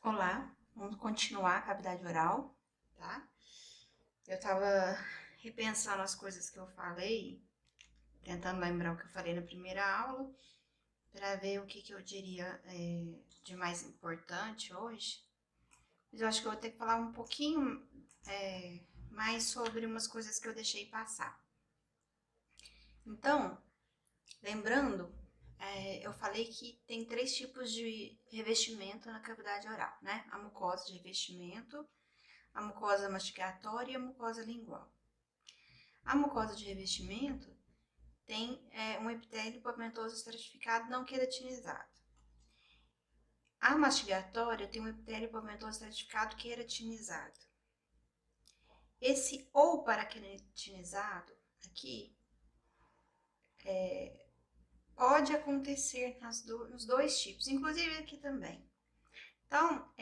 Olá, vamos continuar a cavidade oral, tá? Eu tava repensando as coisas que eu falei, tentando lembrar o que eu falei na primeira aula, para ver o que eu diria de mais importante hoje. Mas eu acho que eu vou ter que falar um pouquinho mais sobre umas coisas que eu deixei passar. Então, lembrando, eu falei que tem 3 tipos de revestimento na cavidade oral, né? A mucosa de revestimento, a mucosa mastigatória e a mucosa lingual. A mucosa de revestimento tem um epitélio pigmentoso estratificado não queratinizado. A mastigatória tem um epitélio pigmentoso estratificado queratinizado. Esse ou paraqueratinizado aqui pode acontecer nos 2 tipos, inclusive aqui também. Então,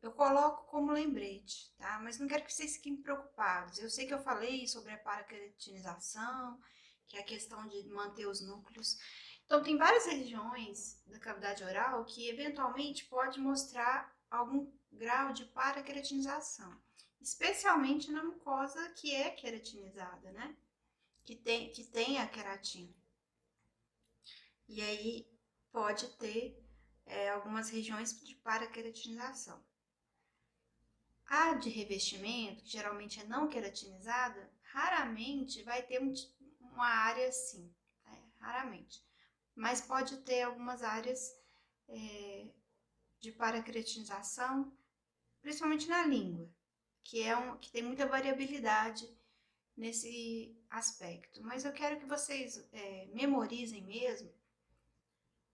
eu coloco como lembrete, tá? Mas não quero que vocês fiquem preocupados. Eu sei que eu falei sobre a paraqueratinização, que é a questão de manter os núcleos. Então, tem várias regiões da cavidade oral que eventualmente pode mostrar algum grau de paraqueratinização, especialmente na mucosa que é queratinizada, né? Que tem a queratina. E aí pode ter algumas regiões de paraqueratinização. A de revestimento, que geralmente é não queratinizada, raramente vai ter uma área assim, raramente. Mas pode ter algumas áreas de paraqueratinização, principalmente na língua, que tem muita variabilidade nesse aspecto. Mas eu quero que vocês memorizem mesmo,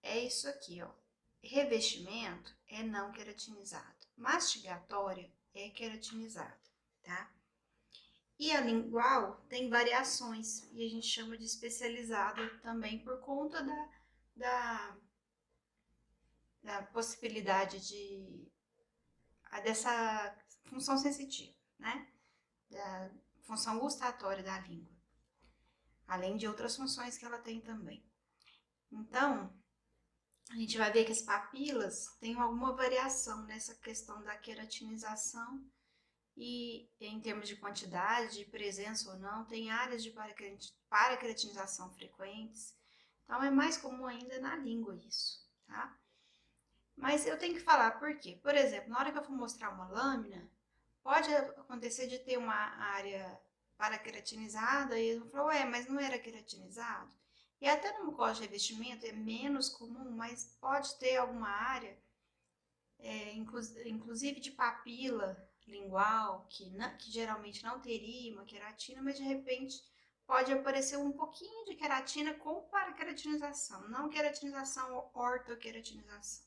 é isso aqui, ó. Revestimento é não queratinizado. Mastigatória é queratinizada, tá? E a lingual tem variações, e a gente chama de especializada também por conta da possibilidade dessa função sensitiva, né? Da função gustatória da língua, além de outras funções que ela tem também. Então, a gente vai ver que as papilas têm alguma variação nessa questão da queratinização e em termos de quantidade, de presença ou não, tem áreas de paraqueratinização frequentes. Então, é mais comum ainda na língua isso, tá? Mas eu tenho que falar por quê. Por exemplo, na hora que eu for mostrar uma lâmina, pode acontecer de ter uma área paraqueratinizada e eu falo, ué, mas não era queratinizado? E até no mucosa de revestimento é menos comum, mas pode ter alguma área, inclusive de papila lingual, que geralmente não teria uma queratina, mas de repente pode aparecer um pouquinho de queratina com paraqueratinização, não queratinização ou ortoqueratinização.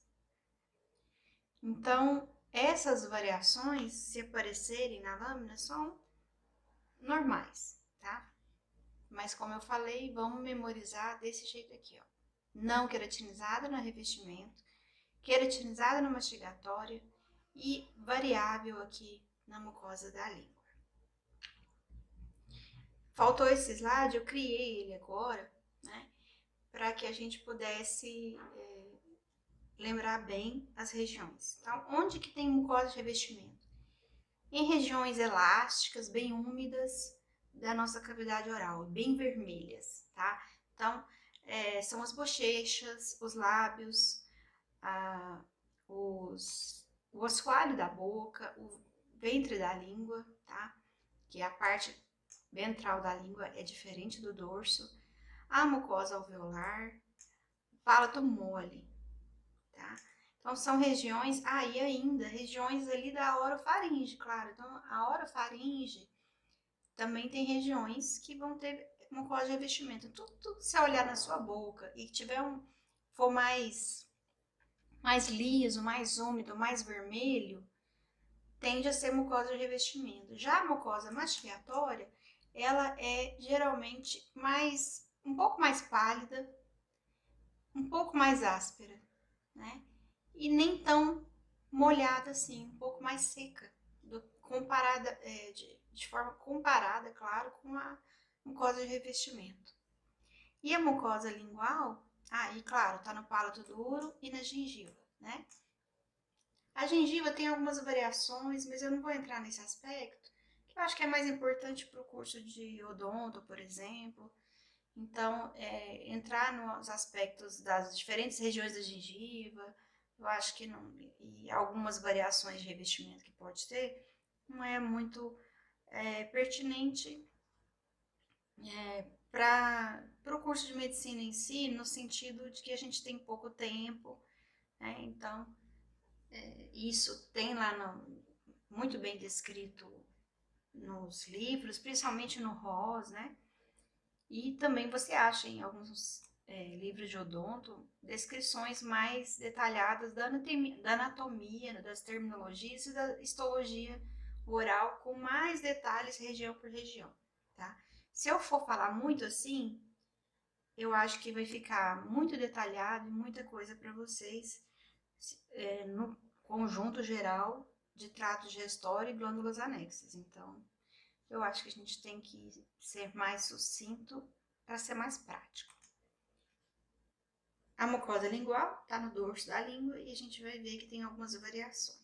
Então, essas variações, se aparecerem na lâmina, são normais, tá? Mas como eu falei, vamos memorizar desse jeito aqui, ó. Não queratinizada no revestimento, queratinizada no mastigatório e variável aqui na mucosa da língua. Faltou esse slide, eu criei ele agora, né? Para que a gente pudesse lembrar bem as regiões. Então, onde que tem mucosa de revestimento? Em regiões elásticas, bem úmidas da nossa cavidade oral, bem vermelhas, tá? Então, são as bochechas, os lábios, o assoalho da boca, o ventre da língua, tá? Que é a parte ventral da língua é diferente do dorso, a mucosa alveolar, o palato mole, tá? Então, são regiões, e ainda, regiões ali da orofaringe, claro. Então, a orofaringe também tem regiões que vão ter mucosa de revestimento. Tudo se você olhar na sua boca e for mais liso, mais úmido, mais vermelho, tende a ser mucosa de revestimento. Já a mucosa mastigatória, ela é geralmente um pouco mais pálida, um pouco mais áspera, né? E nem tão molhada assim, um pouco mais seca, de forma comparada, claro, com a mucosa de revestimento. E a mucosa lingual, e claro, tá no palato duro e na gengiva, né? A gengiva tem algumas variações, mas eu não vou entrar nesse aspecto, que eu acho que é mais importante para o curso de odonto, por exemplo. Então, entrar nos aspectos das diferentes regiões da gengiva, eu acho que não, e algumas variações de revestimento que pode ter, não é muito pertinente para o curso de medicina em si, no sentido de que a gente tem pouco tempo, né? Então, isso tem lá muito bem descrito nos livros, principalmente no ROS, né? E também você acha em alguns livros de odonto descrições mais detalhadas da anatomia, das terminologias e da histologia oral com mais detalhes região por região, tá? Se eu for falar muito assim, eu acho que vai ficar muito detalhado e muita coisa para vocês no conjunto geral de trato digestório e glândulas anexas. Então, eu acho que a gente tem que ser mais sucinto para ser mais prático. A mucosa lingual está no dorso da língua e a gente vai ver que tem algumas variações.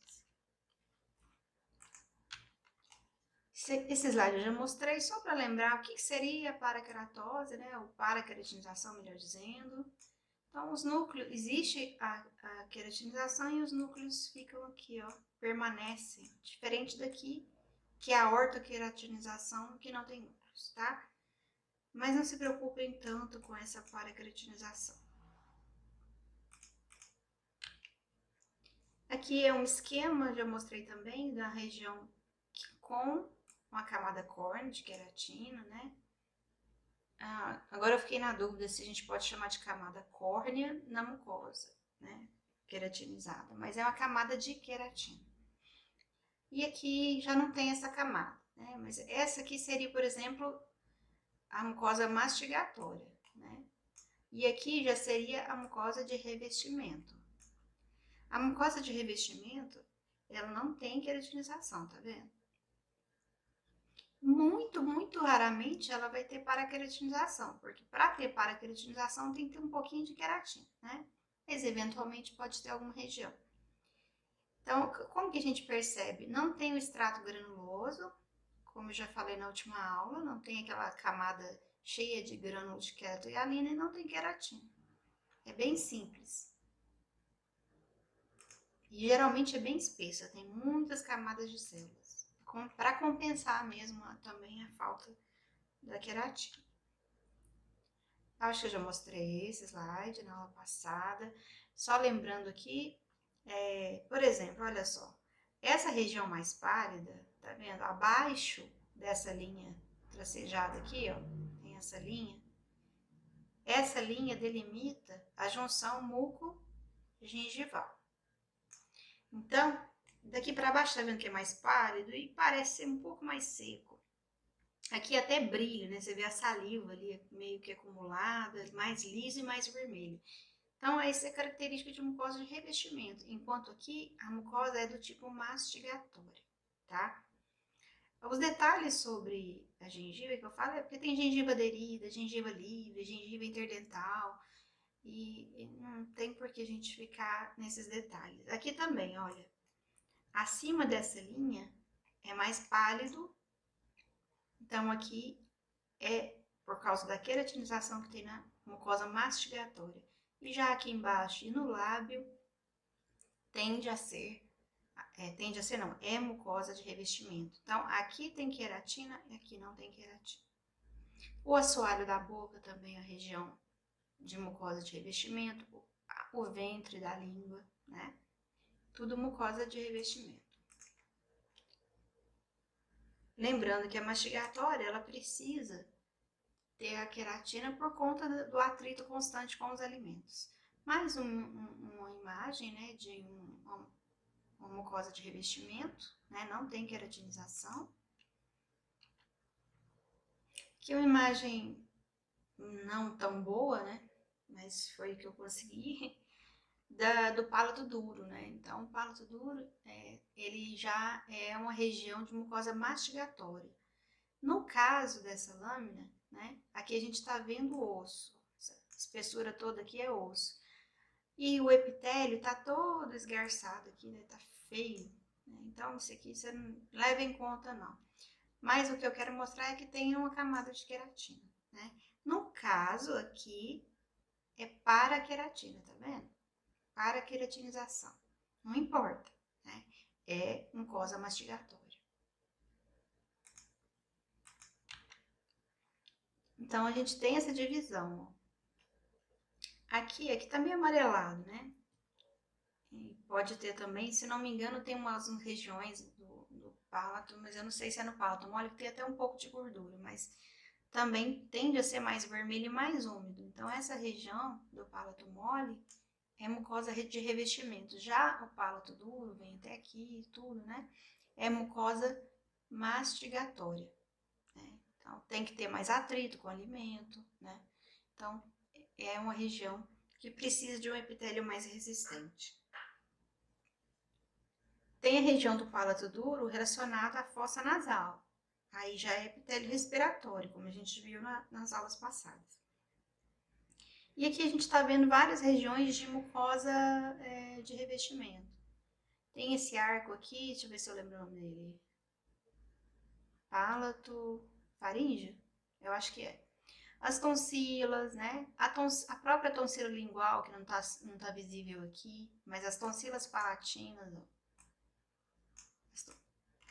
Esse slide eu já mostrei só para lembrar o que seria a paraqueratose, né? Ou paraqueratinização, melhor dizendo. Então, os núcleos, existe a queratinização e os núcleos ficam aqui, ó, permanecem. Diferente daqui, que é a ortoqueratinização, que não tem núcleos, tá? Mas não se preocupem tanto com essa paraqueratinização. Aqui é um esquema, já mostrei também, da região com uma camada córnea de queratina, né? Agora eu fiquei na dúvida se a gente pode chamar de camada córnea na mucosa, né? Queratinizada, mas é uma camada de queratina. E aqui já não tem essa camada, né? Mas essa aqui seria, por exemplo, a mucosa mastigatória, né? E aqui já seria a mucosa de revestimento. A mucosa de revestimento, ela não tem queratinização, tá vendo? Muito raramente ela vai ter paraqueratinização, porque para ter paraqueratinização tem que ter um pouquinho de queratina, né? Mas eventualmente pode ter alguma região. Então, como que a gente percebe? Não tem o extrato granuloso, como eu já falei na última aula, não tem aquela camada cheia de grânulos de queratoialina e não tem queratina. É bem simples. E geralmente é bem espessa, tem muitas camadas de células, para compensar mesmo também a falta da queratina. Acho que eu já mostrei esse slide na aula passada. Só lembrando aqui, por exemplo, olha só, essa região mais pálida, tá vendo? Abaixo dessa linha tracejada aqui, ó, tem essa linha. Essa linha delimita a junção muco-gengival. Então, daqui para baixo, tá vendo que é mais pálido e parece ser um pouco mais seco. Aqui até brilha, né? Você vê a saliva ali meio que acumulada, mais liso e mais vermelho. Então, essa é característica de mucosa de revestimento, enquanto aqui a mucosa é do tipo mastigatória, tá? Os detalhes sobre a gengiva que eu falo é porque tem gengiva aderida, gengiva livre, gengiva interdental, e não tem por que a gente ficar nesses detalhes. Aqui também, olha, acima dessa linha é mais pálido, então aqui é por causa da queratinização que tem na mucosa mastigatória. E já aqui embaixo e no lábio tende a ser não, é mucosa de revestimento. Então, aqui tem queratina e aqui não tem queratina. O assoalho da boca também é a região de mucosa de revestimento, o ventre da língua, né? Tudo mucosa de revestimento. Lembrando que a mastigatória, ela precisa ter a queratina por conta do atrito constante com os alimentos. Mais uma imagem, né, de uma mucosa de revestimento, né, não tem queratinização. Aqui uma imagem não tão boa, né, mas foi o que eu consegui, do palato duro, né? Então, o palato duro, ele já é uma região de mucosa mastigatória. No caso dessa lâmina, né, aqui a gente está vendo o osso, essa espessura toda aqui é osso. E o epitélio tá todo esgarçado aqui, né? Tá feio. Né? Então, isso aqui você não leva em conta, não. Mas o que eu quero mostrar é que tem uma camada de queratina, né? No caso aqui, é paraqueratina, tá vendo? Paraqueratinização. Não importa, né? É mucosa mastigatória. Então, a gente tem essa divisão, ó. Aqui tá meio amarelado, né? E pode ter também, se não me engano, tem umas regiões do palato, mas eu não sei se é no palato mole, que tem até um pouco de gordura, mas também tende a ser mais vermelho e mais úmido. Então, essa região do palato mole é mucosa de revestimento. Já o palato duro, vem até aqui e tudo, né? É mucosa mastigatória, né? Então, tem que ter mais atrito com o alimento, né? Então, é uma região que precisa de um epitélio mais resistente. Tem a região do palato duro relacionada à fossa nasal. Aí já é epitélio respiratório, como a gente viu nas aulas passadas. E aqui a gente está vendo várias regiões de mucosa de revestimento. Tem esse arco aqui, deixa eu ver se eu lembro o nome dele. Palato faríngeo? Eu acho que é. As tonsilas, né? A própria tonsila lingual, que não tá visível aqui, mas as tonsilas palatinas, ó. As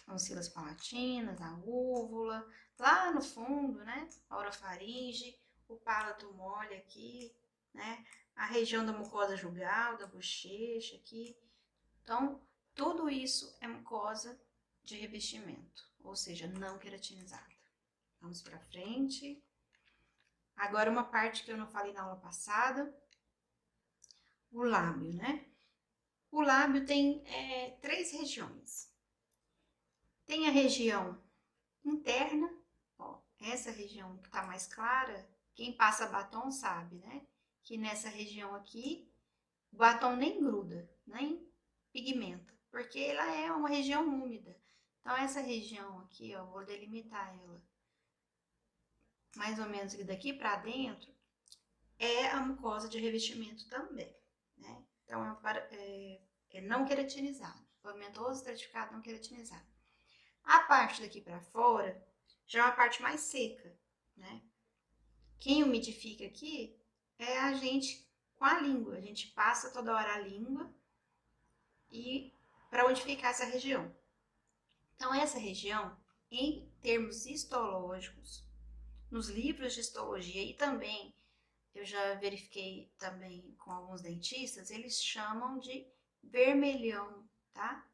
tonsilas palatinas, a úvula, lá no fundo, né? A orofaringe, o palato mole aqui, né? A região da mucosa jugal, da bochecha aqui. Então, tudo isso é mucosa de revestimento, ou seja, não queratinizada. Vamos para frente. Agora, uma parte que eu não falei na aula passada, o lábio, né? O lábio tem três regiões. Tem a região interna, ó, essa região que tá mais clara, quem passa batom sabe, né? Que nessa região aqui, o batom nem gruda, nem pigmenta, porque ela é uma região úmida. Então, essa região aqui, ó, vou delimitar ela mais ou menos daqui para dentro, é a mucosa de revestimento também, né? Então, é não queratinizado, pigmentoso estratificado não queratinizado. A parte daqui para fora já é uma parte mais seca, né? Quem umidifica aqui é a gente com a língua. A gente passa toda hora a língua e para umidificar essa região. Então, essa região, em termos histológicos, nos livros de histologia e também, eu já verifiquei também com alguns dentistas, eles chamam de vermelhão, tá?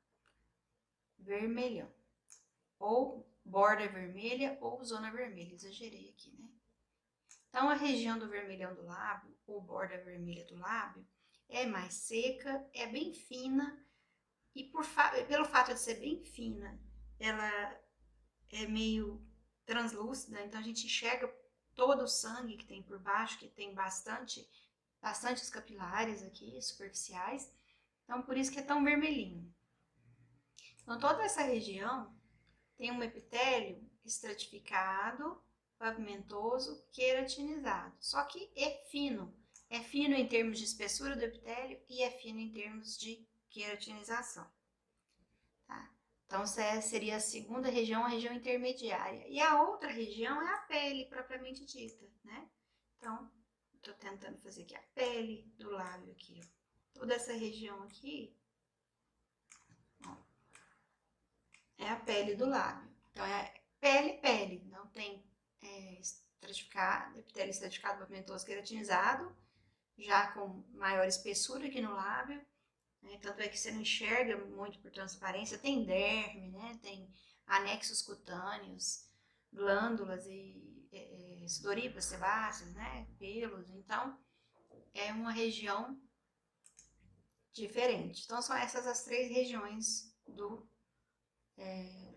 Vermelhão. Ou borda vermelha ou zona vermelha, exagerei aqui, né? Então, a região do vermelhão do lábio, ou borda vermelha do lábio, é mais seca, é bem fina, e pelo fato de ser bem fina, ela é meio translúcida, então a gente enxerga todo o sangue que tem por baixo, que tem bastantes capilares aqui, superficiais, então por isso que é tão vermelhinho. Então, toda essa região tem um epitélio estratificado, pavimentoso, queratinizado. Só que é fino. É fino em termos de espessura do epitélio e é fino em termos de queratinização. Tá? Então, seria a segunda região, a região intermediária. E a outra região é a pele, propriamente dita, né? Então, estou tentando fazer aqui a pele do lábio aqui, ó. Toda essa região aqui, ó, é a pele do lábio. Então, é pele, não tem epitélio estratificado, pavimentoso, queratinizado, já com maior espessura aqui no lábio, né? Tanto é que você não enxerga muito por transparência, tem derme, né? Tem anexos cutâneos, glândulas e sudoríparas, sebáceas, né? Pelos, então é uma região diferente. Então são essas as três regiões do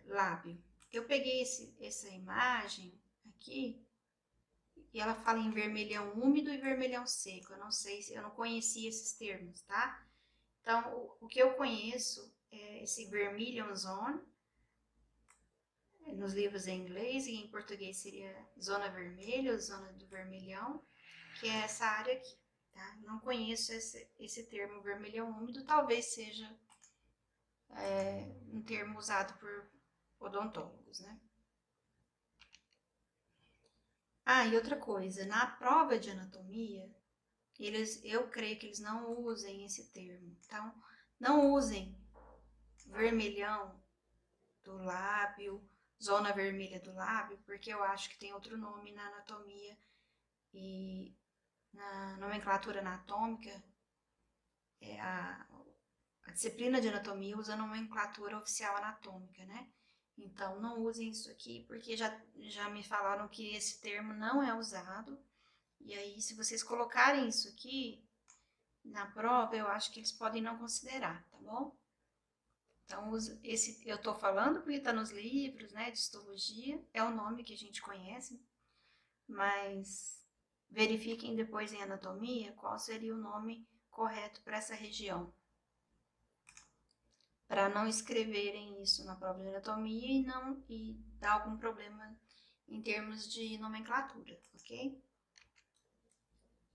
lábio. Eu peguei essa imagem aqui e ela fala em vermelhão úmido e vermelhão seco. Eu não sei, eu não conhecia esses termos, tá? Então, o que eu conheço é esse vermilion zone, nos livros em inglês, e em português seria zona vermelha, zona do vermelhão, que é essa área aqui. tá? Não conheço esse termo vermelhão úmido, talvez seja um termo usado por odontólogos, né? Ah, e outra coisa, na prova de anatomia, eu creio que eles não usem esse termo. Então, não usem vermelhão do lábio, zona vermelha do lábio, porque eu acho que tem outro nome na anatomia e na nomenclatura anatômica, a disciplina de anatomia usa a nomenclatura oficial anatômica, né? Então, não usem isso aqui, porque já me falaram que esse termo não é usado. E aí, se vocês colocarem isso aqui na prova, eu acho que eles podem não considerar, tá bom? Então, eu tô falando porque tá nos livros, né, de histologia, é o nome que a gente conhece, mas verifiquem depois em anatomia qual seria o nome correto para essa região, para não escreverem isso na prova de anatomia e dar algum problema em termos de nomenclatura, ok?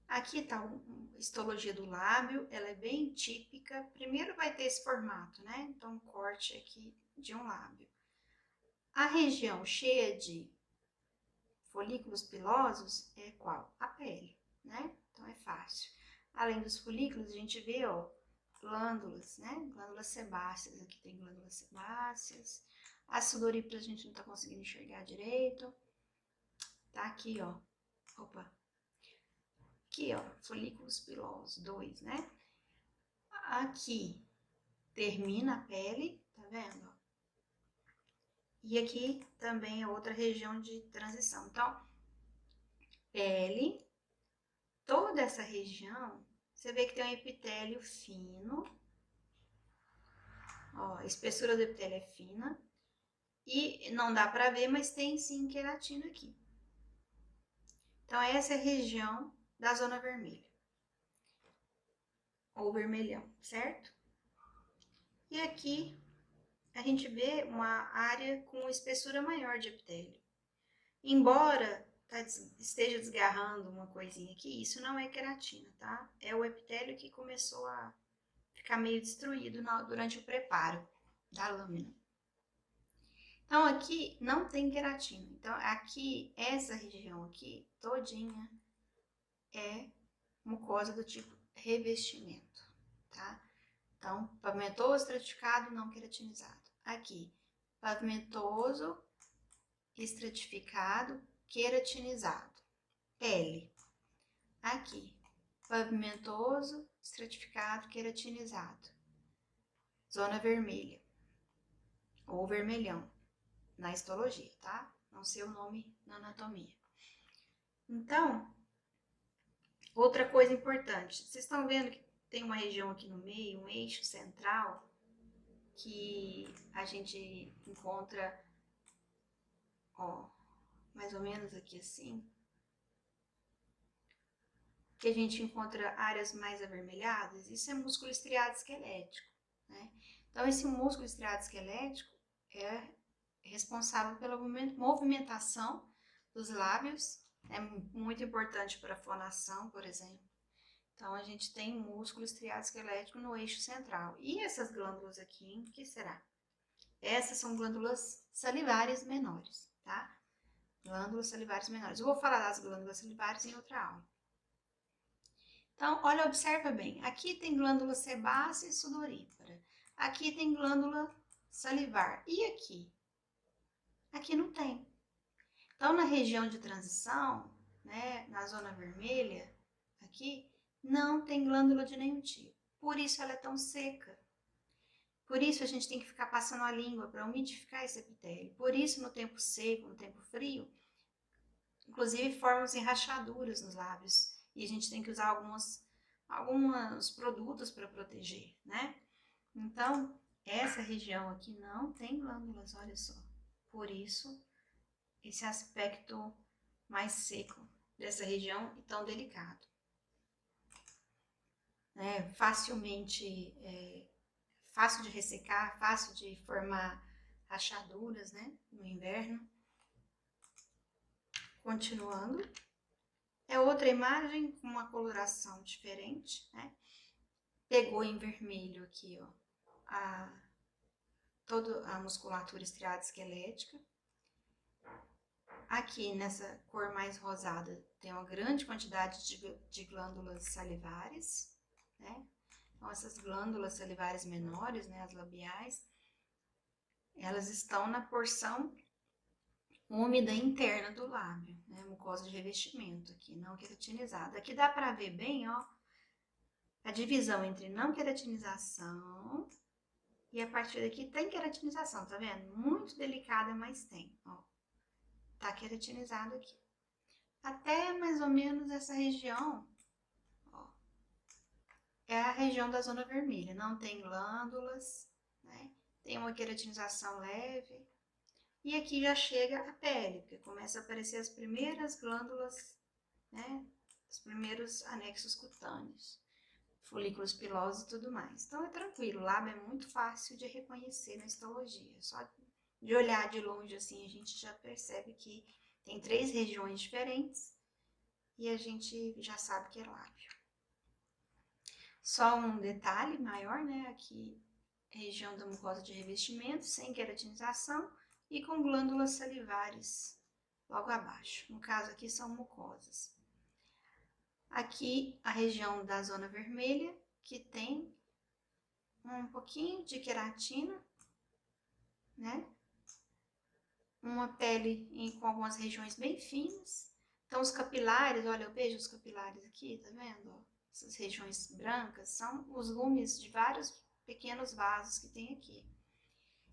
Aqui tá a histologia do lábio, ela é bem típica. Primeiro vai ter esse formato, né? Então, um corte aqui de um lábio. A região cheia de folículos pilosos é qual? A pele, né? Então, é fácil. Além dos folículos, a gente vê, ó, glândulas, né? Glândulas sebáceas. Aqui tem glândulas sebáceas. As sudoríparas a gente não tá conseguindo enxergar direito. Tá aqui, ó. Opa. Aqui, ó, folículos pilosos, 2, né? Aqui termina a pele, tá vendo? E aqui também é outra região de transição. Então, pele, toda essa região, você vê que tem um epitélio fino. Ó, a espessura do epitélio é fina. E não dá pra ver, mas tem sim queratina aqui. Então, essa é a região da zona vermelha. Ou vermelhão, certo? E aqui a gente vê uma área com espessura maior de epitélio. Embora esteja desgarrando uma coisinha aqui, isso não é queratina, tá? É o epitélio que começou a ficar meio destruído durante o preparo da lâmina. Então, aqui não tem queratina. Então, aqui, essa região aqui, todinha, é mucosa do tipo revestimento, tá? Então, pavimentoso, estratificado, não queratinizado. Aqui, pavimentoso, estratificado, queratinizado. Pele. Aqui, pavimentoso, estratificado, queratinizado. Zona vermelha, ou vermelhão, na histologia, tá? Não sei o nome na anatomia. Então, outra coisa importante. Vocês estão vendo que tem uma região aqui no meio, um eixo central, que a gente encontra, ó, mais ou menos aqui assim, que a gente encontra áreas mais avermelhadas, isso é músculo estriado esquelético, né? Então, esse músculo estriado esquelético é responsável pela movimentação dos lábios, é muito importante para a fonação, por exemplo. Então, a gente tem músculo estriado esquelético no eixo central. E essas glândulas aqui, o que será? Essas são glândulas salivares menores, tá? Glândulas salivares menores. Eu vou falar das glândulas salivares em outra aula. Então, olha, observa bem. Aqui tem glândula sebácea e sudorípara. Aqui tem glândula salivar. E aqui? Aqui não tem. Então, na região de transição, né, na zona vermelha, aqui, não tem glândula de nenhum tipo. Por isso ela é tão seca. Por isso a gente tem que ficar passando a língua para umidificar esse epitélio. Por isso, no tempo seco, no tempo frio, inclusive formam-se rachaduras nos lábios. E a gente tem que usar alguns produtos para proteger, né? Então, essa região aqui não tem glândulas, olha só. Por isso, esse aspecto mais seco dessa região e tão delicado. Facilmente, fácil de ressecar, fácil de formar rachaduras, né, no inverno. Continuando. É outra imagem com uma coloração diferente, né? Pegou em vermelho aqui, ó, toda a musculatura estriada esquelética. Aqui, nessa cor mais rosada, tem uma grande quantidade de glândulas salivares, né? Então, essas glândulas salivares menores, né, as labiais, elas estão na porção úmida interna do lábio, né? Mucosa de revestimento aqui, não queratinizada. Aqui dá pra ver bem, ó, a divisão entre não queratinização e a partir daqui tem queratinização, tá vendo? Muito delicada, mas tem, ó. Tá queratinizado aqui. Até mais ou menos essa região, ó, é a região da zona vermelha. Não tem glândulas, né? Tem uma queratinização leve. E aqui já chega a pele, porque começa a aparecer as primeiras glândulas, né? Os primeiros anexos cutâneos, folículos pilosos e tudo mais. Então é tranquilo, o lábio é muito fácil de reconhecer na histologia. Só de olhar de longe assim, a gente já percebe que tem 3 regiões diferentes e a gente já sabe que é lábio. Só um detalhe maior, né? Aqui, região da mucosa de revestimento, sem queratinização e com glândulas salivares logo abaixo. No caso aqui são mucosas. Aqui a região da zona vermelha, que tem um pouquinho de queratina, né? Uma pele com algumas regiões bem finas. Então, os capilares, olha, eu vejo os capilares aqui, tá vendo? Ó, essas regiões brancas são os lumes de vários pequenos vasos que tem aqui.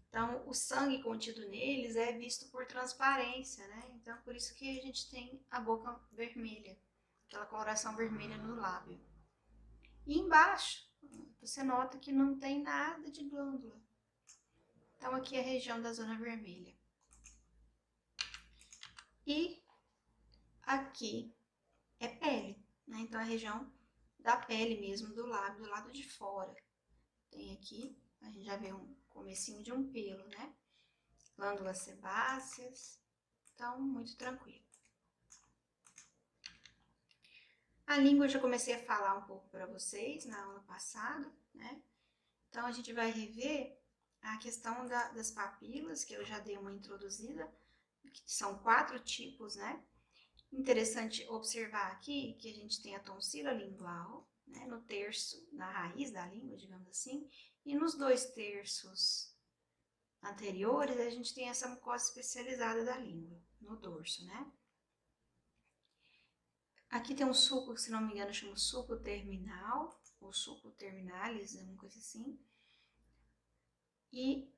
Então, o sangue contido neles é visto por transparência, né? Então, por isso que a gente tem a boca vermelha, aquela coloração vermelha no lábio. E embaixo, você nota que não tem nada de glândula. Então, aqui é a região da zona vermelha. E aqui é pele, né? Então, é a região da pele mesmo, do lábio, do lado de fora. Tem aqui, a gente já vê um comecinho de um pelo, né? Glândulas sebáceas, então, muito tranquilo. A língua eu já comecei a falar um pouco para vocês na aula passada, né? Então, a gente vai rever a questão das papilas, que eu já dei uma introduzida, que são 4 tipos, né? Interessante observar aqui que a gente tem a tonsila lingual, né, no terço, na raiz da língua, digamos assim, e nos 2 terços anteriores a gente tem essa mucosa especializada da língua, no dorso, né? Aqui tem um sulco que, se não me engano, chama sulco terminal, ou sulco terminalis, uma coisa assim. E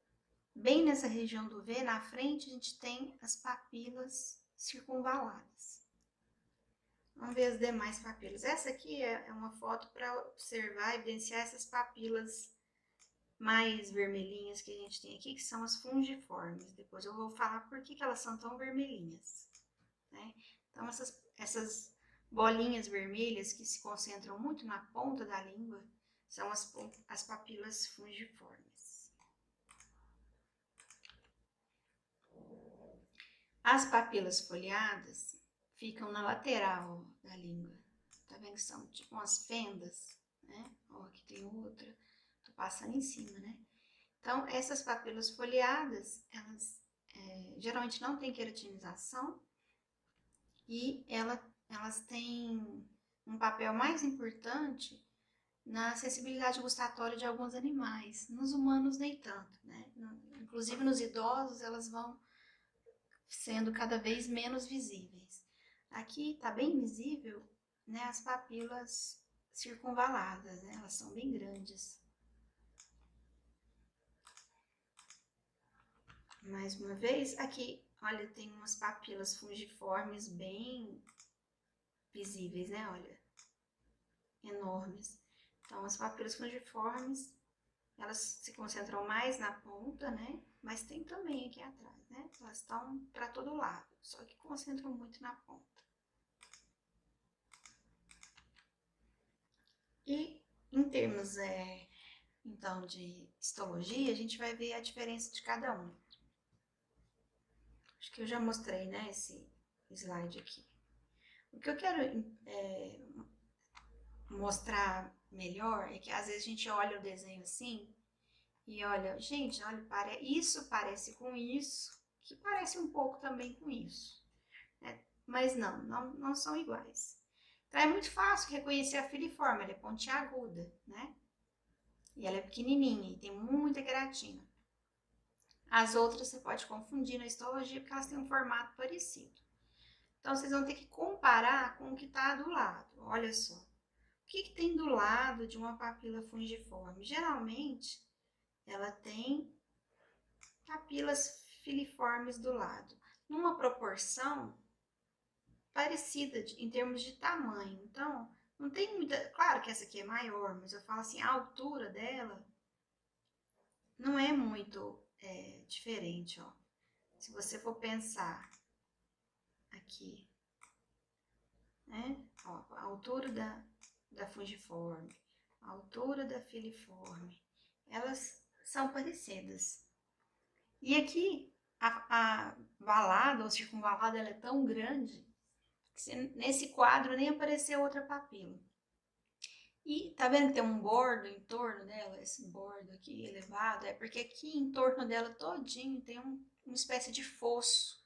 bem nessa região do V, na frente, a gente tem as papilas circunvaladas. Vamos ver as demais papilas. Essa aqui é uma foto para observar, evidenciar essas papilas mais vermelhinhas que a gente tem aqui, que são as fungiformes. Depois eu vou falar por que elas são tão vermelhinhas, né? Então, essas bolinhas vermelhas que se concentram muito na ponta da língua são as papilas fungiformes. As papilas foliadas ficam na lateral da língua. Tá vendo que são tipo umas fendas, né? Ó, aqui tem outra, tô passando em cima, né? Então, essas papilas foliadas, elas geralmente não têm queratinização e elas têm um papel mais importante na sensibilidade gustatória de alguns animais. Nos humanos, nem tanto, né? Inclusive, nos idosos, elas vão sendo cada vez menos visíveis. Aqui está bem visível, né, as papilas circunvaladas, né? Elas são bem grandes. Mais uma vez, aqui, olha, tem umas papilas fungiformes bem visíveis, né? Olha, enormes. Então, as papilas fungiformes, elas se concentram mais na ponta, né? Mas tem também aqui atrás, né? Elas estão para todo lado, só que concentram muito na ponta. E em termos, então, de histologia, a gente vai ver a diferença de cada um. Acho que eu já mostrei, né, esse slide aqui. O que eu quero mostrar melhor é que às vezes a gente olha o desenho assim e olha, gente, olha, isso parece com isso, que parece um pouco também com isso, né? Mas não são iguais. Então é muito fácil reconhecer a filiforme, ela é pontiaguda, né? E ela é pequenininha e tem muita queratina. As outras você pode confundir na histologia porque elas têm um formato parecido. Então vocês vão ter que comparar com o que está do lado. Olha só. O que tem do lado de uma papila fungiforme? Geralmente, ela tem papilas filiformes do lado, numa proporção parecida em termos de tamanho. Então, não tem muita... Claro que essa aqui é maior, mas eu falo assim, a altura dela não é muito diferente, ó. Se você for pensar aqui, né? Ó, a altura da fungiforme, a altura da filiforme, elas são parecidas. E aqui, a valada ou circunvalada, ela é tão grande que nesse quadro nem apareceu outra papila. E tá vendo que tem um bordo em torno dela? Esse bordo aqui elevado, é porque aqui em torno dela todinho tem uma espécie de fosso,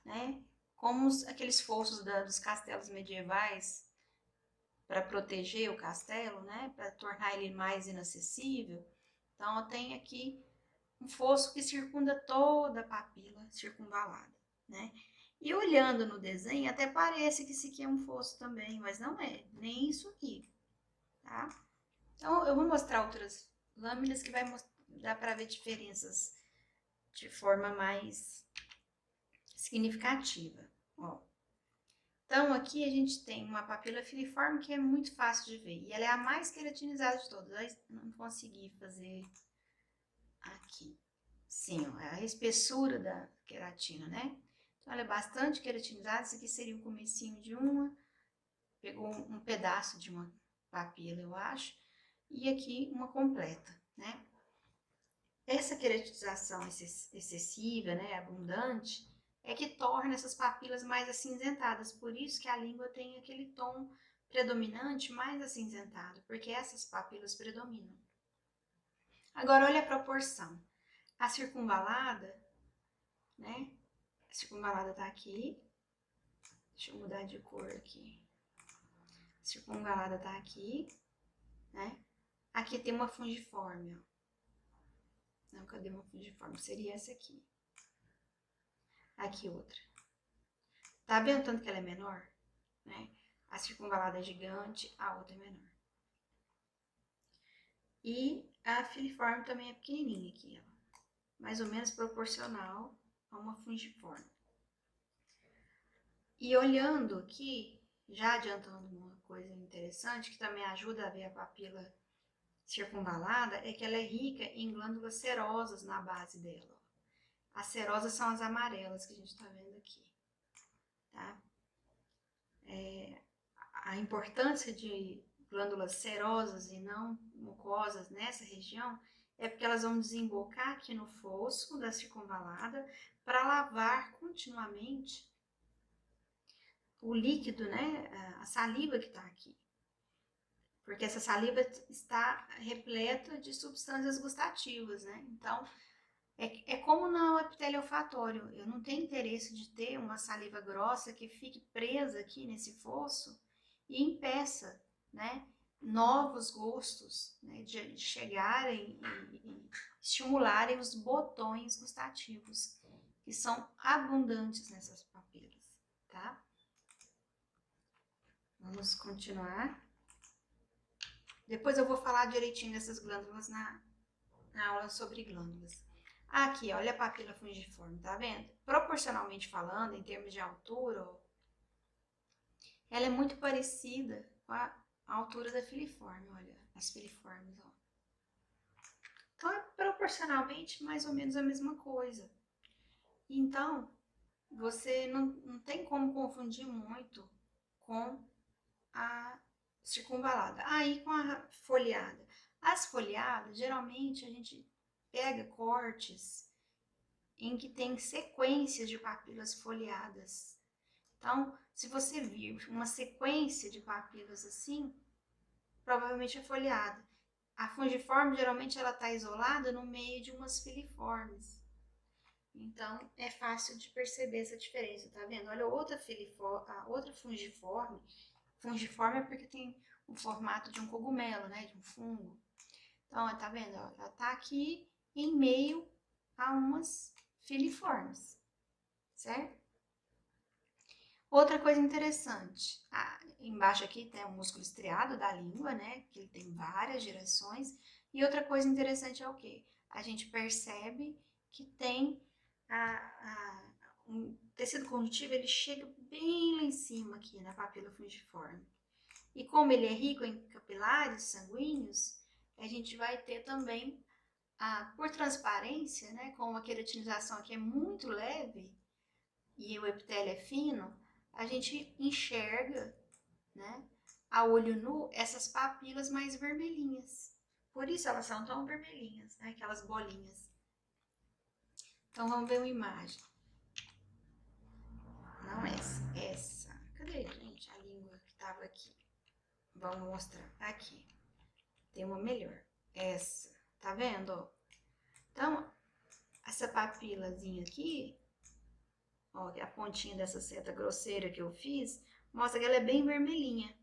né? Como aqueles fossos dos castelos medievais, para proteger o castelo, né? Para tornar ele mais inacessível. Então, tem aqui um fosso que circunda toda a papila circunvalada, né? E olhando no desenho, até parece que esse aqui é um fosso também, mas não é, nem isso aqui, tá? Então, eu vou mostrar outras lâminas que dar para ver diferenças de forma mais significativa, ó. Então, aqui a gente tem uma papila filiforme que é muito fácil de ver. E ela é a mais queratinizada de todas. Eu não consegui fazer aqui. Sim, ó, é a espessura da queratina, né? Então, ela é bastante queratinizada. Isso aqui seria o comecinho de uma. Pegou um pedaço de uma papila, eu acho. E aqui uma completa, né? Essa queratinização excessiva, né, abundante, é que torna essas papilas mais acinzentadas. Por isso que a língua tem aquele tom predominante mais acinzentado, porque essas papilas predominam. Agora, olha a proporção. A circunvalada, né? A circunvalada tá aqui. Deixa eu mudar de cor aqui. A circunvalada tá aqui, né? Aqui tem uma fungiforme, ó. Não, cadê uma fungiforme? Seria essa aqui. Aqui outra. Tá vendo tanto que ela é menor? Né? A circunvalada é gigante, a outra é menor. E a filiforme também é pequenininha aqui, ó. Mais ou menos proporcional a uma fungiforme. E olhando aqui, já adiantando uma coisa interessante, que também ajuda a ver a papila circunvalada, é que ela é rica em glândulas serosas na base dela. As serosas são as amarelas que a gente está vendo aqui, tá? A importância de glândulas serosas e não mucosas nessa região é porque elas vão desembocar aqui no fosso da circunvalada para lavar continuamente o líquido, né, a saliva que está aqui. Porque essa saliva está repleta de substâncias gustativas, né? Então, é como no epitélio olfatório. Eu não tenho interesse de ter uma saliva grossa que fique presa aqui nesse fosso e impeça, né, novos gostos, né, de chegarem e estimularem os botões gustativos, que são abundantes nessas papilas, tá? Vamos continuar. Depois eu vou falar direitinho dessas glândulas na aula sobre glândulas. Aqui, olha a papila fungiforme, tá vendo? Proporcionalmente falando, em termos de altura, ó, ela é muito parecida com a altura da filiforme, olha, as filiformes, ó. Então, é proporcionalmente mais ou menos a mesma coisa. Então, você não tem como confundir muito com a circunvalada. Aí, com a folheada. As folheadas, geralmente, a gente pega cortes em que tem sequências de papilas folheadas. Então, se você vir uma sequência de papilas assim, provavelmente é foliada. A fungiforme, geralmente, ela está isolada no meio de umas filiformes. Então, é fácil de perceber essa diferença, tá vendo? Olha, a outra fungiforme. Fungiforme é porque tem o formato de um cogumelo, né? De um fungo. Então, tá vendo? Ó, ela tá aqui em meio a umas filiformes, certo? Outra coisa interessante, embaixo aqui tem o músculo estriado da língua, né? Que ele tem várias gerações. E outra coisa interessante é o quê? A gente percebe que tem um tecido conjuntivo, ele chega bem lá em cima aqui na papila fungiforme. E como ele é rico em capilares sanguíneos, a gente vai ter também, por transparência, né? Com a queratinização aqui é muito leve e o epitélio é fino, a gente enxerga, né, a olho nu, essas papilas mais vermelhinhas. Por isso elas são tão vermelhinhas, né, aquelas bolinhas. Então vamos ver uma imagem. Não essa. Cadê, gente, a língua que estava aqui? Vamos mostrar. Aqui. Tem uma melhor. Essa. Tá vendo? Então, essa papilazinha aqui, ó, a pontinha dessa seta grosseira que eu fiz, mostra que ela é bem vermelhinha.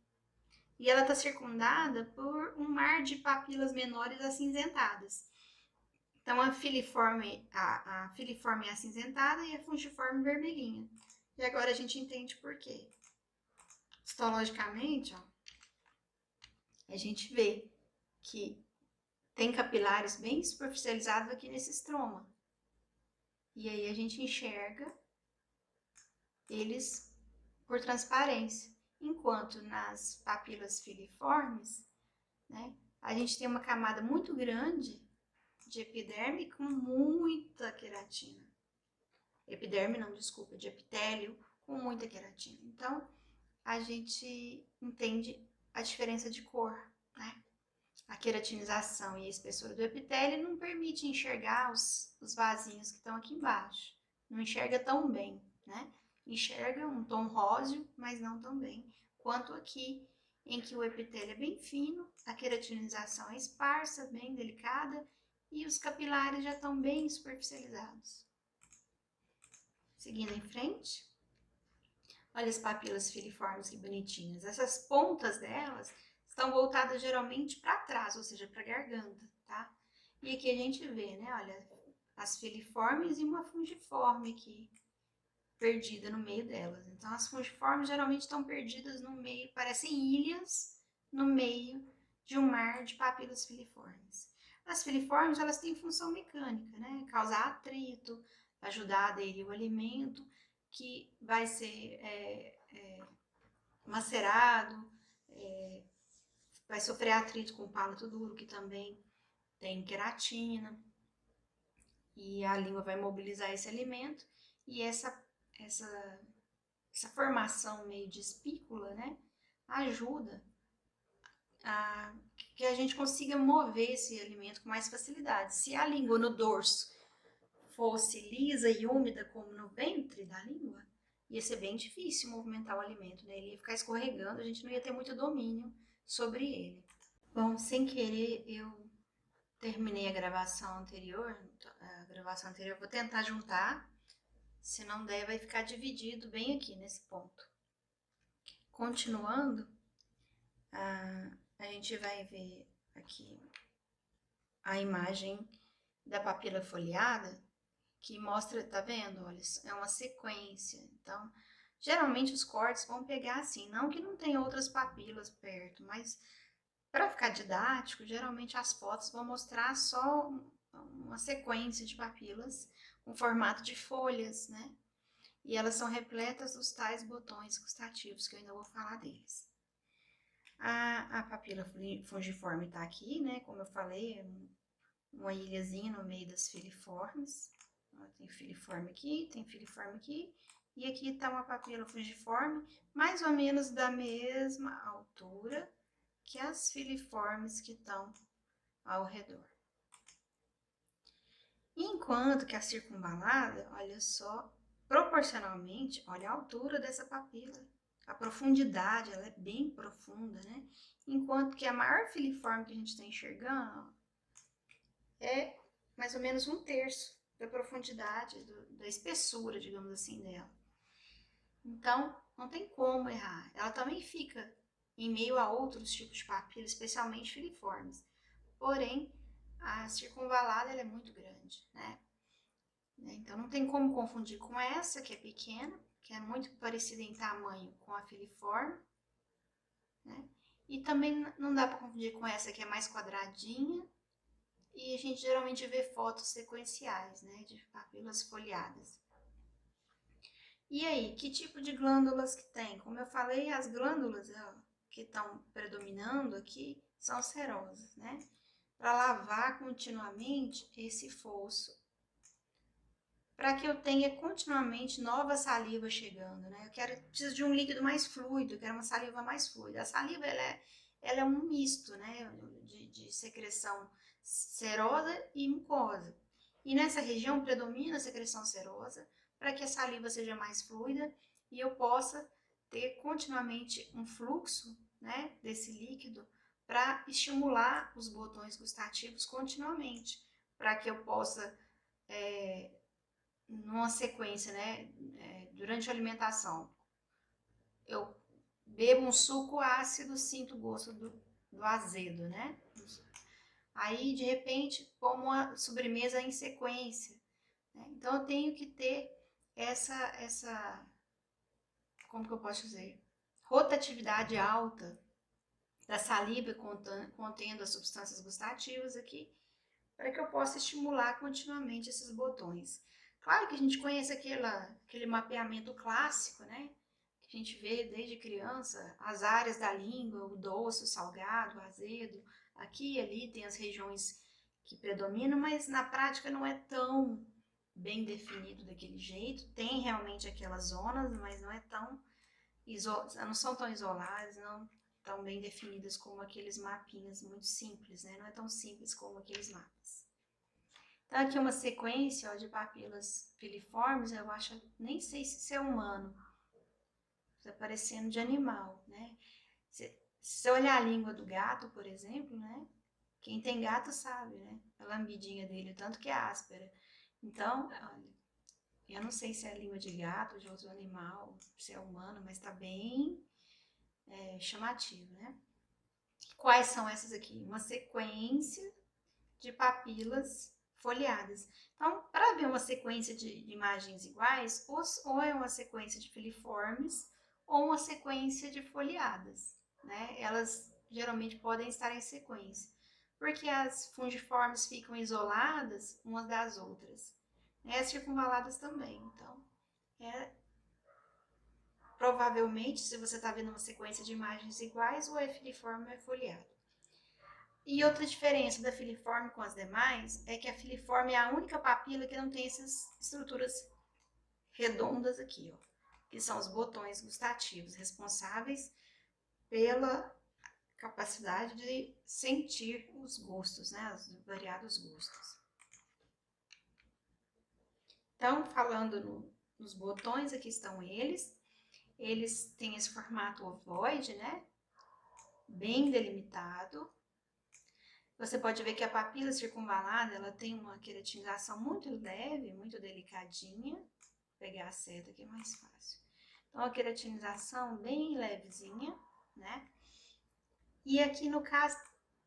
E ela está circundada por um mar de papilas menores acinzentadas. Então, a filiforme é acinzentada e a fungiforme vermelhinha. E agora a gente entende por quê. Histologicamente, ó, a gente vê que tem capilares bem superficializados aqui nesse estroma. E aí a gente enxerga eles por transparência. Enquanto nas papilas filiformes, né, a gente tem uma camada muito grande de epiderme com muita queratina. Epiderme não, desculpa, de epitélio com muita queratina. Então, a gente entende a diferença de cor, né? A queratinização e a espessura do epitélio não permite enxergar os vasinhos que estão aqui embaixo. Não enxerga tão bem, né? Enxerga um tom róseo, mas não tão bem quanto aqui, em que o epitélio é bem fino, a queratinização é esparsa, bem delicada, e os capilares já estão bem superficializados. Seguindo em frente, olha as papilas filiformes que bonitinhas. Essas pontas delas estão voltadas geralmente para trás, ou seja, para a garganta, tá? E aqui a gente vê, né, olha, as filiformes e uma fungiforme aqui, perdida no meio delas. Então, as fungiformes geralmente estão perdidas no meio, parecem ilhas no meio de um mar de papilas filiformes. As filiformes, elas têm função mecânica, né? Causar atrito, ajudar a aderir o alimento, que vai ser macerado, vai sofrer atrito com o palato duro, que também tem queratina, e a língua vai mobilizar esse alimento, e essa formação meio de espícula, né, ajuda a que a gente consiga mover esse alimento com mais facilidade. Se a língua no dorso fosse lisa e úmida como no ventre da língua, ia ser bem difícil movimentar o alimento, né? Ele ia ficar escorregando, a gente não ia ter muito domínio sobre ele. Bom, sem querer eu terminei a gravação anterior, vou tentar juntar, se não der vai ficar dividido bem aqui nesse ponto. Continuando, a gente vai ver aqui a imagem da papila foliada, que mostra, tá vendo? Olha, é uma sequência. Então, geralmente os cortes vão pegar assim, não que não tenha outras papilas perto, mas para ficar didático, geralmente as fotos vão mostrar só uma sequência de papilas com formato de folhas, né? E elas são repletas dos tais botões gustativos, que eu ainda vou falar deles. A papila fungiforme tá aqui, né? Como eu falei, é uma ilhazinha no meio das filiformes. Tem filiforme aqui, tem filiforme aqui. E aqui tá uma papila fungiforme, mais ou menos da mesma altura que as filiformes que estão ao redor. Enquanto que a circunvalada, olha só proporcionalmente, olha a altura dessa papila, a profundidade, ela é bem profunda, né? Enquanto que a maior filiforme que a gente está enxergando, ó, é mais ou menos 1/3 da profundidade, da espessura, digamos assim, dela. Então, não tem como errar. Ela também fica em meio a outros tipos de papila, especialmente filiformes. Porém, a circunvalada ela é muito grande, né? Então, não tem como confundir com essa, que é pequena, que é muito parecida em tamanho com a filiforme, né? E também não dá para confundir com essa, que é mais quadradinha, e a gente geralmente vê fotos sequenciais, né, de papilas foliadas. E aí, que tipo de glândulas que tem? Como eu falei, as glândulas que estão predominando aqui são serosas, né? Para lavar continuamente esse fosso, para que eu tenha continuamente nova saliva chegando, né? Preciso de um líquido mais fluido, eu quero uma saliva mais fluida. A saliva, ela é um misto, né, de secreção serosa e mucosa. E nessa região predomina a secreção serosa, para que a saliva seja mais fluida e eu possa ter continuamente um fluxo, né, desse líquido para estimular os botões gustativos continuamente, para que eu possa numa sequência, né, durante a alimentação, eu bebo um suco ácido, sinto o gosto do azedo, né? Aí, de repente, como uma sobremesa em sequência, né? Então, eu tenho que ter como que eu posso dizer? Rotatividade alta da saliva contendo as substâncias gustativas aqui, para que eu possa estimular continuamente esses botões. Claro que a gente conhece aquele mapeamento clássico, né? Que a gente vê desde criança, as áreas da língua, o doce, o salgado, o azedo. Aqui e ali tem as regiões que predominam, mas na prática não é tão bem definido daquele jeito. Tem realmente aquelas zonas, mas não são tão isoladas, não tão bem definidas como aqueles mapinhas muito simples, né? Não é tão simples como aqueles mapas. Então, aqui uma sequência ó, de papilas filiformes, eu acho, nem sei se isso é humano, está parecendo de animal, né? Se você olhar a língua do gato, por exemplo, né? Quem tem gato sabe, né? A lambidinha dele, o tanto que é áspera. Então, olha, eu não sei se é língua de gato, de outro animal, se é humano, mas tá bem chamativo, né? Quais são essas aqui? Uma sequência de papilas folheadas. Então, para ver uma sequência de imagens iguais, ou é uma sequência de filiformes ou uma sequência de folheadas, né? Elas geralmente podem estar em sequência, porque as fungiformes ficam isoladas umas das outras, né? As circunvaladas também. Então, provavelmente, se você está vendo uma sequência de imagens iguais, ou é filiforme ou é folheado. E outra diferença da filiforme com as demais é que a filiforme é a única papila que não tem essas estruturas redondas aqui, ó, que são os botões gustativos, responsáveis pela capacidade de sentir os gostos, né, os variados gostos. Então, falando nos botões, aqui estão eles têm esse formato ovoide, né, bem delimitado. Você pode ver que a papila circunvalada, ela tem uma queratinização muito leve, muito delicadinha. Vou pegar a seta aqui é mais fácil. Então, a queratinização bem levezinha, né? E aqui no caso,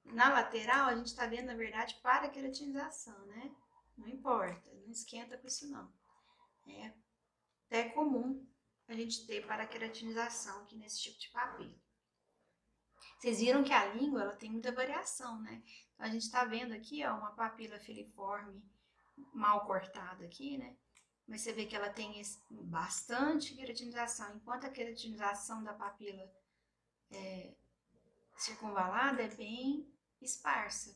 na lateral, a gente tá vendo, na verdade, para-queratinização, né? Não importa, não esquenta com isso não. É até comum a gente ter para-queratinização aqui nesse tipo de papila. Vocês viram que a língua ela tem muita variação, né? Então, a gente está vendo aqui ó, uma papila filiforme mal cortada aqui, né? Mas você vê que ela tem bastante queratinização, enquanto a queratinização da papila circunvalada é bem esparsa.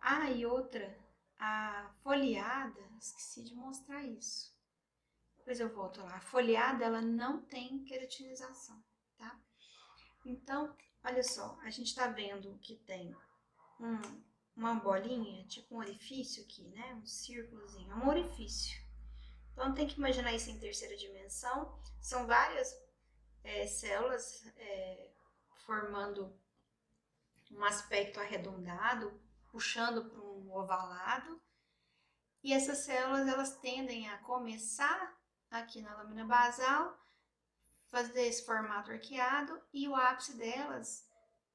Ah, e outra, a foliada, esqueci de mostrar isso. Depois eu volto lá. A foliada, ela não tem queratinização, tá? Então, olha só, a gente tá vendo que tem uma bolinha, tipo um orifício aqui, né? Um círculozinho, um orifício. Então tem que imaginar isso em terceira dimensão. São várias células formando um aspecto arredondado, puxando para um ovalado. E essas células elas tendem a começar aqui na lâmina basal, fazer esse formato arqueado, e o ápice delas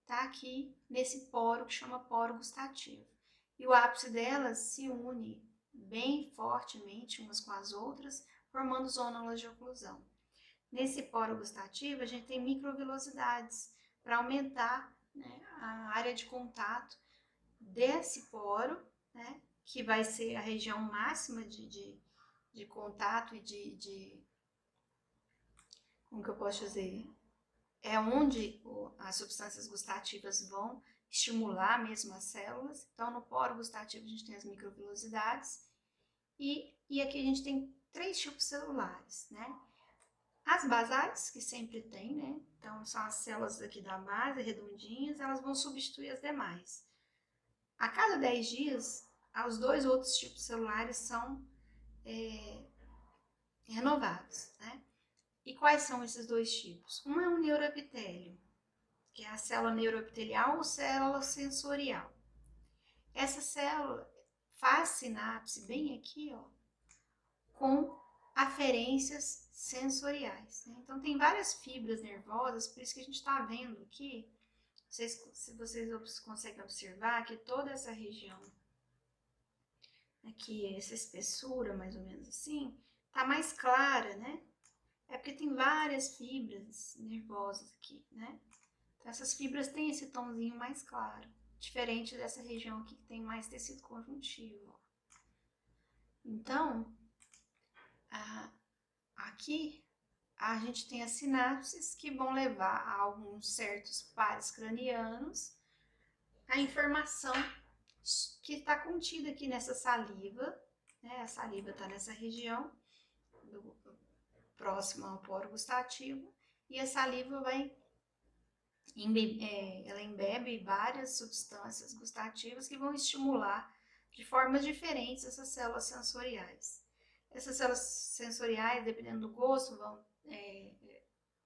está aqui nesse poro que chama poro gustativo. E o ápice delas se une bem fortemente umas com as outras, formando zônulas de oclusão. Nesse poro gustativo, a gente tem microvilosidades para aumentar, né, a área de contato desse poro, né, que vai ser a região máxima de contato e como que eu posso dizer? É onde as substâncias gustativas vão estimular mesmo as células. Então, no poro gustativo, a gente tem as microvilosidades. E aqui a gente tem 3 tipos celulares, né? As basais, que sempre tem, né? Então, são as células aqui da base, redondinhas, elas vão substituir as demais. A cada 10 dias, os 2 outros tipos celulares são renovados, né? E quais são esses 2 tipos? Um é um neuroepitélio, que é a célula neuroepitelial ou célula sensorial. Essa célula faz sinapse bem aqui, ó, com aferências sensoriais, né? Então tem várias fibras nervosas, por isso que a gente está vendo aqui, se vocês conseguem observar que toda essa região aqui, essa espessura mais ou menos assim, tá mais clara, né? É porque tem várias fibras nervosas aqui, né? Então, essas fibras têm esse tomzinho mais claro, diferente dessa região aqui que tem mais tecido conjuntivo. Ó. Então, aqui a gente tem as sinapses que vão levar a alguns certos pares cranianos a informação que está contida aqui nessa saliva, né? A saliva está nessa região próxima ao poro gustativo e a saliva vai ela embebe várias substâncias gustativas que vão estimular de formas diferentes essas células sensoriais. Essas células sensoriais, dependendo do gosto,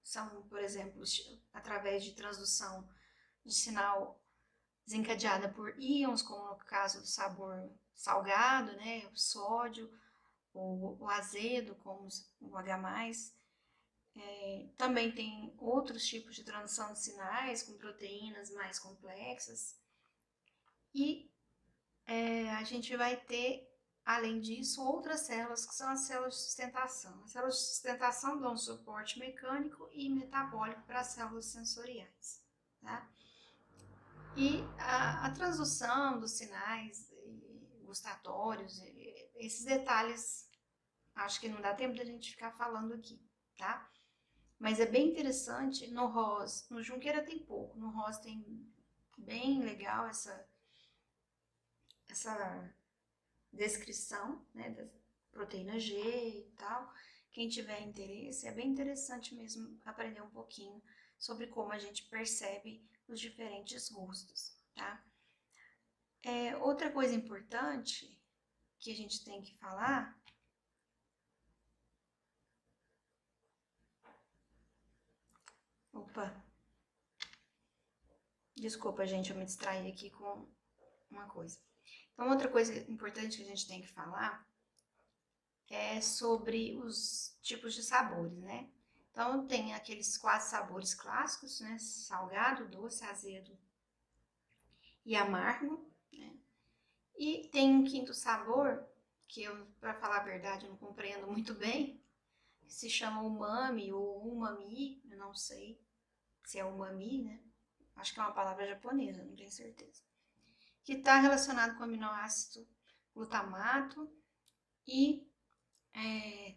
são, por exemplo, através de transdução de sinal desencadeada por íons, como no caso do sabor salgado, né, o sódio, ou o azedo, como o H+. Também tem outros tipos de transição de sinais, com proteínas mais complexas. E a gente vai ter, além disso, outras células, que são as células de sustentação. As células de sustentação dão suporte mecânico e metabólico para as células sensoriais. Tá? E a transdução dos sinais gustatórios, esses detalhes, acho que não dá tempo de a gente ficar falando aqui, tá? Mas é bem interessante, no ROS, no Junqueira tem pouco, no ROS tem bem legal essa descrição, né, da proteína G e tal. Quem tiver interesse, é bem interessante mesmo aprender um pouquinho sobre como a gente percebe os diferentes gostos, tá? Outra coisa importante que a gente tem que falar desculpa, gente, eu me distraí aqui com uma coisa. Então, outra coisa importante que a gente tem que falar é sobre os tipos de sabores, né? Então, tem aqueles 4 sabores clássicos, né? Salgado, doce, azedo e amargo, né? E tem um quinto sabor, que eu, para falar a verdade, eu não compreendo muito bem, que se chama umami ou umami, eu não sei se é umami, né? Acho que é uma palavra japonesa, não tenho certeza. Que está relacionado com o aminoácido glutamato e é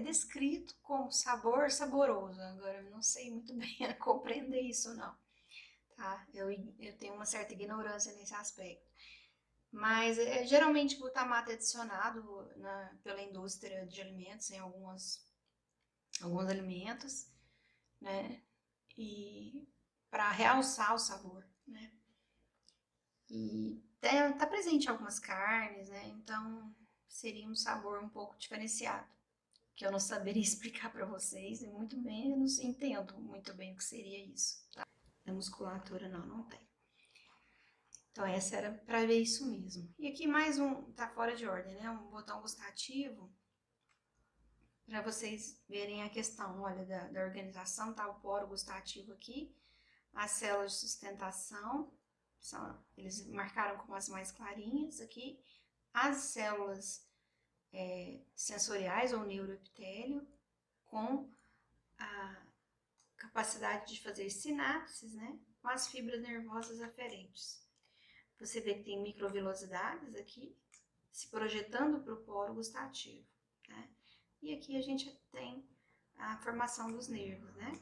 descrito como sabor saboroso. Agora, eu não sei muito bem compreender isso, não. Tá? Eu tenho uma certa ignorância nesse aspecto. Mas, geralmente, glutamato é adicionado pela indústria de alimentos em alguns alimentos, né? E para realçar o sabor, né? E tá presente em algumas carnes, né? Então, seria um sabor um pouco diferenciado, que eu não saberia explicar para vocês, e muito menos entendo muito bem o que seria isso, tá? Da musculatura não tem. Então essa era para ver isso mesmo. E aqui mais um, tá fora de ordem, né? Um botão gustativo, para vocês verem a questão, olha, da organização, tá o poro gustativo aqui, as células de sustentação, eles marcaram como as mais clarinhas aqui, as células sensoriais ou neuroepitélio, com a capacidade de fazer sinapses, né, com as fibras nervosas aferentes. Você vê que tem microvilosidades aqui, se projetando para o poro gustativo, né? E aqui a gente tem a formação dos nervos, né?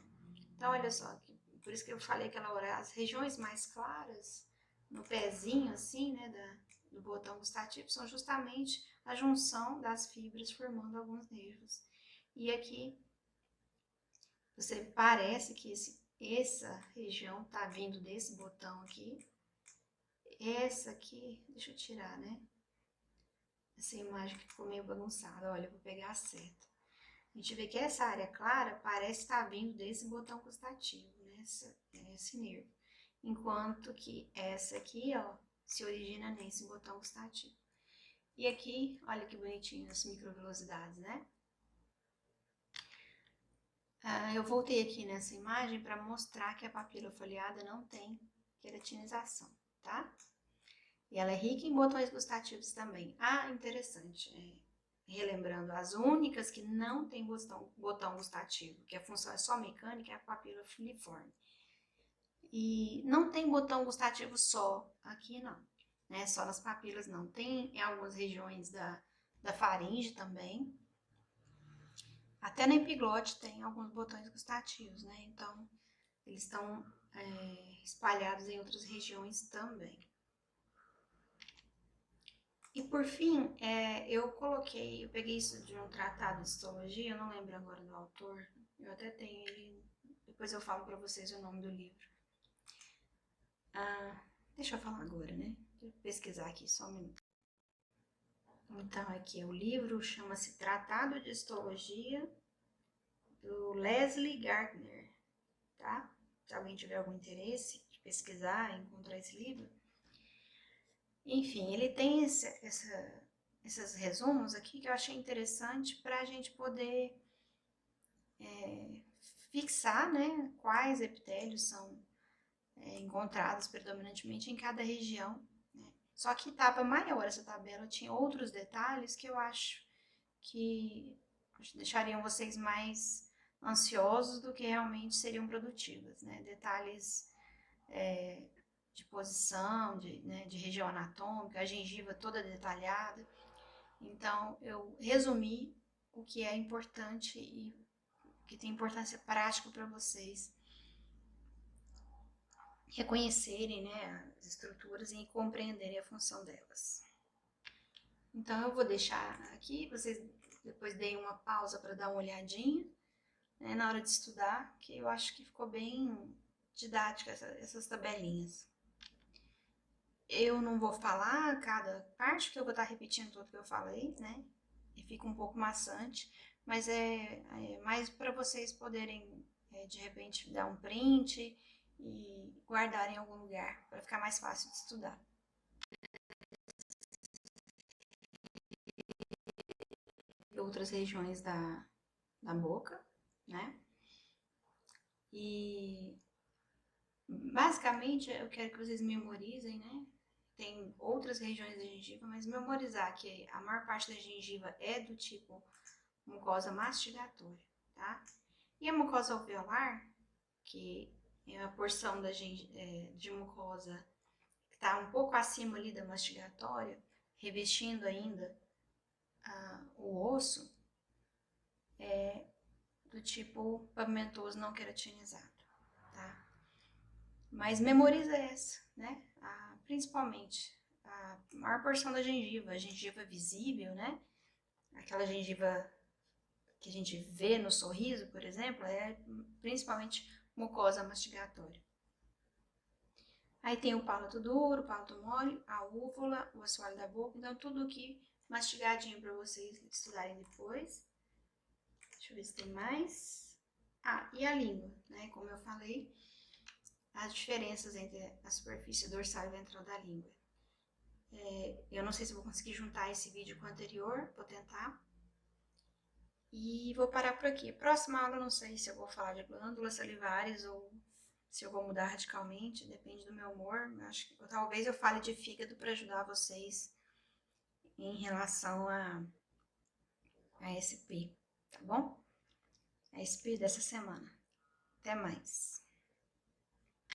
Então, olha só, por isso que eu falei aquela hora, as regiões mais claras, no pezinho, assim, né, do botão gustativo, são justamente a junção das fibras formando alguns nervos. E aqui, você parece que essa região tá vindo desse botão aqui. Essa aqui, deixa eu tirar, né? Essa imagem que ficou meio bagunçada, olha, eu vou pegar a seta. A gente vê que essa área clara parece estar vindo desse botão gustativo, né? Esse nervo. Enquanto que essa aqui, ó, se origina nesse botão gustativo. E aqui, olha que bonitinho as microvelocidades, né? Eu voltei aqui nessa imagem para mostrar que a papila foliada não tem queratinização, tá? E ela é rica em botões gustativos também. Ah, interessante. Relembrando, as únicas que não tem botão gustativo, que a função é só mecânica, é a papila filiforme. E não tem botão gustativo só aqui, não. Né? Só nas papilas, não. Tem em algumas regiões da faringe também. Até na epiglote tem alguns botões gustativos, né? Então, eles estão espalhados em outras regiões também. E por fim, eu peguei isso de um tratado de histologia, eu não lembro agora do autor, eu até tenho ele, depois eu falo para vocês o nome do livro. Deixa eu falar agora, né? Deixa eu pesquisar aqui, só um minuto. Então, aqui o livro chama-se Tratado de Histologia, do Leslie Gardner, tá? Se alguém tiver algum interesse de pesquisar e encontrar esse livro. Enfim, ele tem esses resumos aqui que eu achei interessante para a gente poder fixar, né, quais epitélios são encontrados predominantemente em cada região. Né? Só que estava maior essa tabela, tinha outros detalhes que eu acho que deixariam vocês mais ansiosos do que realmente seriam produtivas, né? Detalhes de posição, de região anatômica, a gengiva toda detalhada. Então, eu resumi o que é importante e que tem importância prática para vocês reconhecerem, né, as estruturas e compreenderem a função delas. Então, eu vou deixar aqui, vocês depois deem uma pausa para dar uma olhadinha, né, na hora de estudar, que eu acho que ficou bem didática essas tabelinhas. Eu não vou falar cada parte, porque eu vou estar repetindo tudo que eu falei, né? E fica um pouco maçante, mas é mais para vocês poderem, de repente, dar um print e guardar em algum lugar, para ficar mais fácil de estudar. Outras regiões da boca, né? E basicamente eu quero que vocês memorizem, né? Tem outras regiões da gengiva, mas memorizar que a maior parte da gengiva é do tipo mucosa mastigatória, tá? E a mucosa alveolar, que é a porção de mucosa que está um pouco acima ali da mastigatória, revestindo ainda o osso, é do tipo pavimentoso não queratinizado, tá? Mas memoriza essa, né? Principalmente a maior porção da gengiva, a gengiva visível, né? Aquela gengiva que a gente vê no sorriso, por exemplo, é principalmente mucosa mastigatória. Aí tem o palato duro, o palato mole, a úvula, o assoalho da boca, então tudo que mastigadinho para vocês estudarem depois. Deixa eu ver se tem mais. Ah, e a língua, né? Como eu falei, as diferenças entre a superfície dorsal e ventral da língua. Eu não sei se vou conseguir juntar esse vídeo com o anterior, vou tentar. E vou parar por aqui. Próxima aula, não sei se eu vou falar de glândulas salivares ou se eu vou mudar radicalmente, depende do meu humor. Acho que talvez eu fale de fígado para ajudar vocês em relação a SP, tá bom? A SP dessa semana. Até mais.